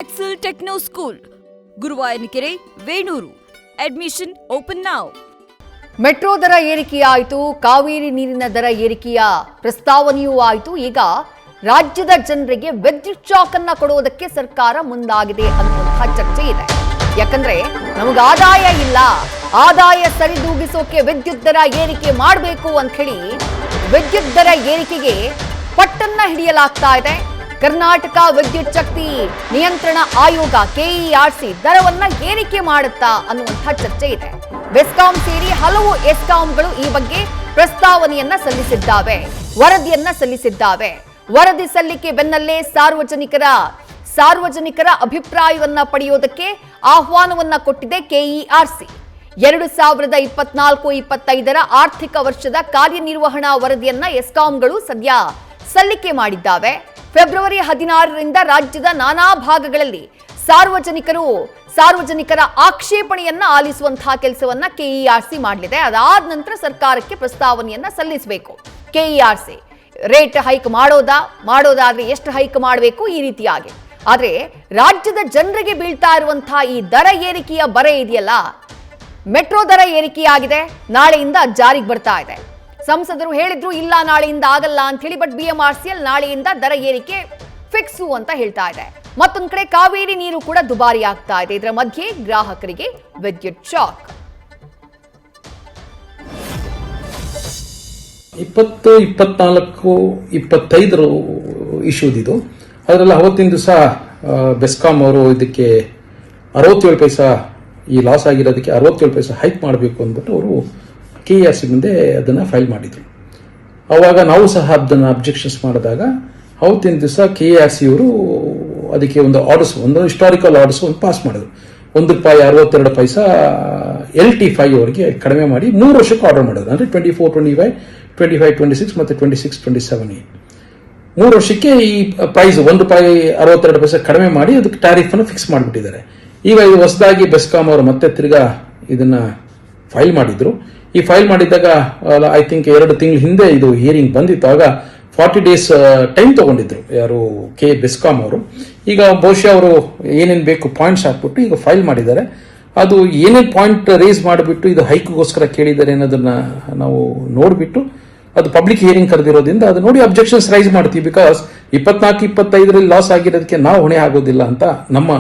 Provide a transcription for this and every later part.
Excel Techno School, Guruvayanakere, Venur. Admission open now. Metro ದರ ಏರಿಕೆಯಾಯಿತು, ಕಾವೇರಿ ನೀರಿನ ದರ ಏರಿಕೆಯ ಪ್ರಸ್ತಾವನೆಯೂ ಆಯಿತು. ಈಗ ರಾಜ್ಯದ ಜನರಿಗೆ ವಿದ್ಯುತ್ ಶಾಕ್ ಅನ್ನ ಕೊಡುವುದಕ್ಕೆ ಸರ್ಕಾರ ಮುಂದಾಗಿದೆ ಅನ್ನುವಂತಹ ಚರ್ಚೆ ಇದೆ. ಯಾಕಂದ್ರೆ ನಮಗೆ ಆದಾಯ ಇಲ್ಲ, ಆದಾಯ ಸರಿದೂಗಿಸೋಕೆ ವಿದ್ಯುತ್ ದರ ಏರಿಕೆ ಮಾಡಬೇಕು ಅಂತ ಹೇಳಿ ವಿದ್ಯುತ್ ದರ ಏರಿಕೆಗೆ ಪಟ್ಟನ್ನ ಹಿಡಿಯಲಾಗ್ತಾ ಇದೆ. ಕರ್ನಾಟಕ ವಿದ್ಯುತ್ ಶಕ್ತಿ ನಿಯಂತ್ರಣ ಆಯೋಗ ಕೆಇಆರ್ಸಿ ದರವನ್ನ ಏರಿಕೆ ಮಾಡುತ್ತಾ ಅನ್ನುವಂತಹ ಚರ್ಚೆ ಇದೆ. ಬೆಸ್ಕಾಂ ಸೇರಿ ಹಲವು ಎಸ್ಕಾಂಗಳು ಈ ಬಗ್ಗೆ ಪ್ರಸ್ತಾವನೆಯನ್ನ ಸಲ್ಲಿಸಿದ್ದಾವೆ, ವರದಿಯನ್ನ ಸಲ್ಲಿಸಿದ್ದಾವೆ. ವರದಿ ಸಲ್ಲಿಕೆ ಬೆನ್ನಲ್ಲೇ ಸಾರ್ವಜನಿಕರ ಅಭಿಪ್ರಾಯವನ್ನ ಪಡೆಯುವುದಕ್ಕೆ ಆಹ್ವಾನವನ್ನ ಕೊಟ್ಟಿದೆ ಕೆಇಆರ್ಸಿ. 2024-25 ಆರ್ಥಿಕ ವರ್ಷದ ಕಾರ್ಯನಿರ್ವಹಣಾ ವರದಿಯನ್ನ ಎಸ್ಕಾಂಗಳು ಸದ್ಯ ಸಲ್ಲಿಕೆ ಮಾಡಿದ್ದಾವೆ. ಫೆಬ್ರವರಿ 16ರಿಂದ ರಾಜ್ಯದ ನಾನಾ ಭಾಗಗಳಲ್ಲಿ ಸಾರ್ವಜನಿಕರ ಆಕ್ಷೇಪಣೆಯನ್ನ ಆಲಿಸುವಂತಹ ಕೆಲಸವನ್ನ ಕೆಇಆರ್ಸಿ ಮಾಡಲಿದೆ. ಅದಾದ ನಂತರ ಸರ್ಕಾರಕ್ಕೆ ಪ್ರಸ್ತಾವನೆಯನ್ನ ಸಲ್ಲಿಸಬೇಕು. ಕೆಇಆರ್ಸಿ ರೇಟ್ ಹೈಕ್ ಮಾಡೋದಾದ್ರೆ ಎಷ್ಟು ಹೈಕ್ ಮಾಡಬೇಕು ಈ ರೀತಿಯಾಗಿ. ಆದ್ರೆ ರಾಜ್ಯದ ಜನರಿಗೆ ಬೀಳ್ತಾ ಇರುವಂತಹ ಈ ದರ ಏರಿಕೆಯ ಬರೆ ಇದೆಯಲ್ಲ, ಮೆಟ್ರೋ ದರ ಏರಿಕೆಯಾಗಿದೆ, ನಾಳೆಯಿಂದ ಜಾರಿಗೆ ಬರ್ತಾ ಇದೆ. ಸಂಸದರು ಹೇಳಿದ್ರು ಇಲ್ಲ ನಾಳೆಯಿಂದ ಆಗಲ್ಲ ಅಂತ ಹೇಳಿ, ಬಟ್ ಬಿಎಂಆರ್ಸಿಎಲ್ ನಾಳೆಯಿಂದ ದರ ಏರಿಕೆ ಫಿಕ್ಸು ಅಂತ ಹೇಳ್ತಾ ಇದೆ. ಮತ್ತೊಂದು ಕಡೆ ಕಾವೇರಿ ನೀರು ಕೂಡ ದುಬಾರಿ ಆಗ್ತಾ ಇದೆ. ಇದರ ಮಧ್ಯೆ ಗ್ರಾಹಕರಿಗೆ ವಿದ್ಯುತ್ ಶಾಕ್. 20, 24, 25 ಇಶ್ಯೂದಿದು. ಅದರಲ್ಲಿ ಅವತ್ತಿನ ದಿವಸ ಬೆಸ್ಕಾಂ ಅವರು ಇದಕ್ಕೆ 67 ಪೈಸಾ ಈ ಲಾಸ್ ಆಗಿರೋದಕ್ಕೆ 67 ಪೈಸಾ ಹೈಕ್ ಮಾಡಬೇಕು ಅಂದ್ಬಿಟ್ಟು ಅವರು ಕೆಇಆರ್ಸಿ ಮುಂದೆ ಅದನ್ನು ಫೈಲ್ ಮಾಡಿದರು. ಆವಾಗ ನಾವು ಸಹ ಅದನ್ನು ಅಬ್ಜೆಕ್ಷನ್ಸ್ ಮಾಡಿದಾಗ ಅವತ್ತಿನ ದಿವಸ ಕೆಇಆರ್ಸಿ ಅವರು ಅದಕ್ಕೆ ಒಂದು ಹಿಸ್ಟಾರಿಕಲ್ ಆರ್ಡರ್ಸ್ ಒಂದು ಪಾಸ್ ಮಾಡಿದ್ರು. ₹1.62 LT5 ಅವರಿಗೆ ಕಡಿಮೆ ಮಾಡಿ 3 ವರ್ಷಕ್ಕೆ ಆರ್ಡರ್ ಮಾಡಿದ್ರು. ಅಂದರೆ 24-25, 25-26 ಮತ್ತು 26-27 3 ವರ್ಷಕ್ಕೆ ಈ ಪ್ರೈಸ್ ₹1.62 ಕಡಿಮೆ ಮಾಡಿ ಅದಕ್ಕೆ ಟ್ಯಾರಿಫ್ ಅನ್ನು ಫಿಕ್ಸ್ ಮಾಡಿಬಿಟ್ಟಿದ್ದಾರೆ. ಈಗ ಇದು ಹೊಸದಾಗಿ ಬೆಸ್ಕಾಂ ಅವರು ಮತ್ತೆ ತಿರ್ಗಾ ಇದನ್ನ ಫೈಲ್ ಮಾಡಿದ್ರು. ಈ ಫೈಲ್ ಮಾಡಿದಾಗ ಐ ಥಿಂಕ್ 2 ತಿಂಗಳ ಹಿಂದೆ ಇದು ಹಿಯರಿಂಗ್ ಬಂದಿತ್ತು. ಆಗ 40 days ಟೈಮ್ ತಗೊಂಡಿದ್ರು ಯಾರು ಬೆಸ್ಕಾಂ ಅವರು. ಈಗ ಬಹುಶಃ ಅವರು ಏನೇನು ಬೇಕು ಪಾಯಿಂಟ್ಸ್ ಹಾಕ್ಬಿಟ್ಟು ಈಗ ಫೈಲ್ ಮಾಡಿದ್ದಾರೆ. ಅದು ಏನೇನು ಪಾಯಿಂಟ್ ರೇಸ್ ಮಾಡಿಬಿಟ್ಟು ಇದು ಹೈಕ್ಗೋಸ್ಕರ ಕೇಳಿದ್ದಾರೆ ಅನ್ನೋದನ್ನ ನಾವು ನೋಡಿಬಿಟ್ಟು ಅದು ಪಬ್ಲಿಕ್ ಹಿಯರಿಂಗ್ ಕರೆದಿರೋದ್ರಿಂದ ಅದು ನೋಡಿ ಅಬ್ಜೆಕ್ಷನ್ಸ್ ರೈಸ್ ಮಾಡ್ತೀವಿ. ಬಿಕಾಸ್ 24-25 ಲಾಸ್ ಆಗಿರೋದಕ್ಕೆ ನಾವು ಹೊಣೆ ಆಗೋದಿಲ್ಲ ಅಂತ ನಮ್ಮ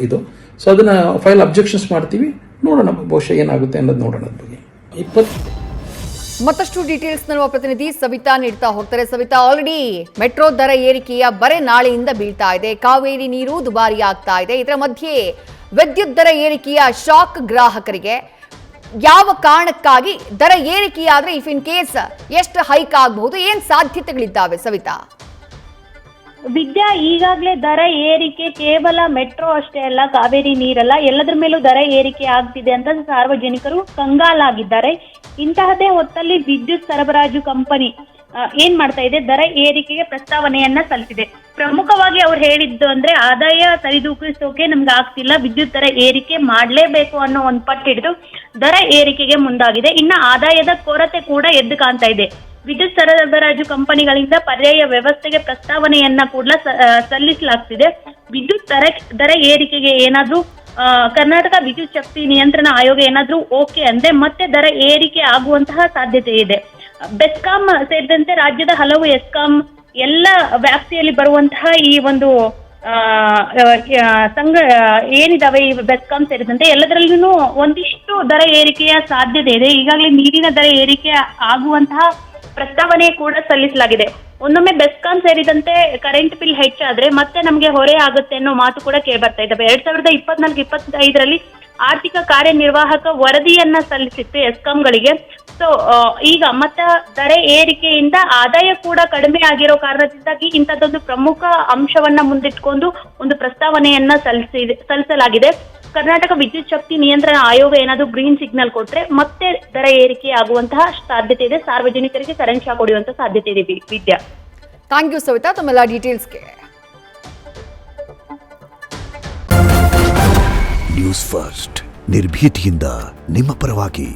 ಇದು. ಸೊ ಅದನ್ನ ಫೈಲ್ ಅಬ್ಜೆಕ್ಷನ್ಸ್ ಮಾಡ್ತೀವಿ, ನೋಡೋಣ ಬಹುಶಃ ಏನಾಗುತ್ತೆ ಅನ್ನೋದು ನೋಡೋಣ. ಅದ್ರ ಬಗ್ಗೆ ಮತ್ತಷ್ಟು ಡೀಟೇಲ್ಸ್ ನಮ್ಮ ಪ್ರತಿನಿಧಿ ಸವಿತಾ ನೀಡ್ತಾ ಹೋಗ್ತಾರೆ. ಸವಿತಾ, ಆಲ್ರೆಡಿ ಮೆಟ್ರೋ ದರ ಏರಿಕೆಯ ಬರೆ ನಾಳೆಯಿಂದ ಬೀಳ್ತಾ ಇದೆ, ಕಾವೇರಿ ನೀರು ದುಬಾರಿ ಆಗ್ತಾ ಇದೆ. ಇದರ ಮಧ್ಯೆ ವಿದ್ಯುತ್ ದರ ಏರಿಕೆಯ ಶಾಕ್ ಗ್ರಾಹಕರಿಗೆ. ಯಾವ ಕಾರಣಕ್ಕಾಗಿ ದರ ಏರಿಕೆಯಾದ್ರೆ ಇಫ್ ಇನ್ ಕೇಸ್ ಎಷ್ಟು ಹೈಕ್ ಆಗಬಹುದು, ಏನ್ ಸಾಧ್ಯತೆಗಳಿದ್ದಾವೆ ಸವಿತಾ? ವಿದ್ಯಾ, ಈಗಾಗಲೇ ದರ ಏರಿಕೆ ಕೇವಲ ಮೆಟ್ರೋ ಅಷ್ಟೇ ಅಲ್ಲ, ಕಾವೇರಿ ನೀರಲ್ಲ, ಎಲ್ಲದರ ಮೇಲೂ ದರ ಏರಿಕೆ ಆಗ್ತಿದೆ ಅಂತ ಸಾರ್ವಜನಿಕರು ಕಂಗಾಲಾಗಿದ್ದಾರೆ. ಇಂತಹದೇ ಹೊತ್ತಲ್ಲಿ ವಿದ್ಯುತ್ ಸರಬರಾಜು ಕಂಪನಿ ಏನ್ ಮಾಡ್ತಾ ಇದೆ, ದರ ಏರಿಕೆಗೆ ಪ್ರಸ್ತಾವನೆಯನ್ನ ಸಲ್ಲಿಸಿದೆ. ಪ್ರಮುಖವಾಗಿ ಅವ್ರು ಹೇಳಿದ್ದು ಅಂದ್ರೆ ಆದಾಯ ಸರಿದೂಗಿಸೋಕೆ ನಮ್ಗೆ ಆಗ್ತಿಲ್ಲ, ವಿದ್ಯುತ್ ದರ ಏರಿಕೆ ಮಾಡ್ಲೇಬೇಕು ಅನ್ನೋ ಒಂದು ಪಟ್ಟು ಹಿಡಿದು ದರ ಏರಿಕೆಗೆ ಮುಂದಾಗಿದೆ. ಇನ್ನ ಆದಾಯದ ಕೊರತೆ ಕೂಡ ಎದ್ದು ಕಾಣ್ತಾ ಇದೆ. ವಿದ್ಯುತ್ ಸರಬರಾಜು ಕಂಪನಿಗಳಿಂದ ಪರ್ಯಾಯ ವ್ಯವಸ್ಥೆಗೆ ಪ್ರಸ್ತಾವನೆಯನ್ನ ಕೂಡ ಸಲ್ಲಿಸಲಾಗ್ತಿದೆ. ವಿದ್ಯುತ್ ದರ ಏರಿಕೆಗೆ ಏನಾದ್ರೂ ಕರ್ನಾಟಕ ವಿದ್ಯುತ್ ಶಕ್ತಿ ನಿಯಂತ್ರಣ ಆಯೋಗ ಏನಾದ್ರೂ ಓಕೆ ಅಂದ್ರೆ ಮತ್ತೆ ದರ ಏರಿಕೆ ಆಗುವಂತಹ ಸಾಧ್ಯತೆ ಇದೆ. ಬೆಸ್ಕಾಂ ಸೇರಿದಂತೆ ರಾಜ್ಯದ ಹಲವು ಎಸ್ಕಾಂ ಎಲ್ಲ ವ್ಯಾಪ್ತಿಯಲ್ಲಿ ಬರುವಂತಹ ಈ ಒಂದು ಸಂಘ ಏನಿದಾವೆ, ಈ ಬೆಸ್ಕಾಂ ಸೇರಿದಂತೆ ಎಲ್ಲದರಲ್ಲೂ ಒಂದಿಷ್ಟು ದರ ಏರಿಕೆಯ ಸಾಧ್ಯತೆ ಇದೆ. ಈಗಾಗಲೇ ನೀರಿನ ದರ ಏರಿಕೆ ಆಗುವಂತಹ ಪ್ರಸ್ತಾವನೆ ಕೂಡ ಸಲ್ಲಿಸಲಾಗಿದೆ. ಒಂದೊಮ್ಮೆ ಬೆಸ್ಕಾಂ ಸೇರಿದಂತೆ ಕರೆಂಟ್ ಬಿಲ್ ಹೆಚ್ಚಾದ್ರೆ ಮತ್ತೆ ನಮಗೆ ಹೊರೆ ಆಗುತ್ತೆ ಅನ್ನೋ ಮಾತು ಕೂಡ ಕೇಳಿ ಬರ್ತಾ ಇದ್ದಾವೆ. 2024-25 ಆರ್ಥಿಕ ಕಾರ್ಯನಿರ್ವಾಹಕ ವರದಿಯನ್ನ ಸಲ್ಲಿಸಿತ್ತು ಎಸ್ಕಾಂಗಳಿಗೆ. ಸೊ ಈಗ ಮತ್ತೆ ದರ ಏರಿಕೆಯಿಂದ ಆದಾಯ ಕೂಡ ಕಡಿಮೆ ಆಗಿರೋ ಕಾರಣದಿಂದಾಗಿ ಇಂಥದ್ದೊಂದು ಪ್ರಮುಖ ಅಂಶವನ್ನ ಮುಂದಿಟ್ಕೊಂಡು ಒಂದು ಪ್ರಸ್ತಾವನೆಯನ್ನ ಸಲ್ಲಿಸಲಾಗಿದೆ. ಕರ್ನಾಟಕ ವಿದ್ಯುತ್ ಶಕ್ತಿ ನಿಯಂತ್ರಣ ಆಯೋಗ ಏನಾದರೂ ಗ್ರೀನ್ ಸಿಗ್ನಲ್ ಕೊಟ್ರೆ ಮತ್ತೆ ದರ ಏರಿಕೆ ಆಗುವಂತಹ ಸಾಧ್ಯತೆ ಇದೆ. ಸಾರ್ವಜನಿಕರಿಗೆ ಕರೆಂಟ್ ಶಾಕ್ ಹೊಡೆಯುವಂತಹ ಸಾಧ್ಯತೆ ಇದೆ. ವಿದ್ಯಾ, ಥ್ಯಾಂಕ್ ಯು ಸವಿತಾ ತಮ್ಮೆಲ್ಲ ಡೀಟೇಲ್ಸ್ಗೆ. ನ್ಯೂಸ್ ಫಸ್ಟ್ ನಿರ್ಭೀತಿಯಿಂದ ನಿಮ್ಮ ಪರವಾಗಿ.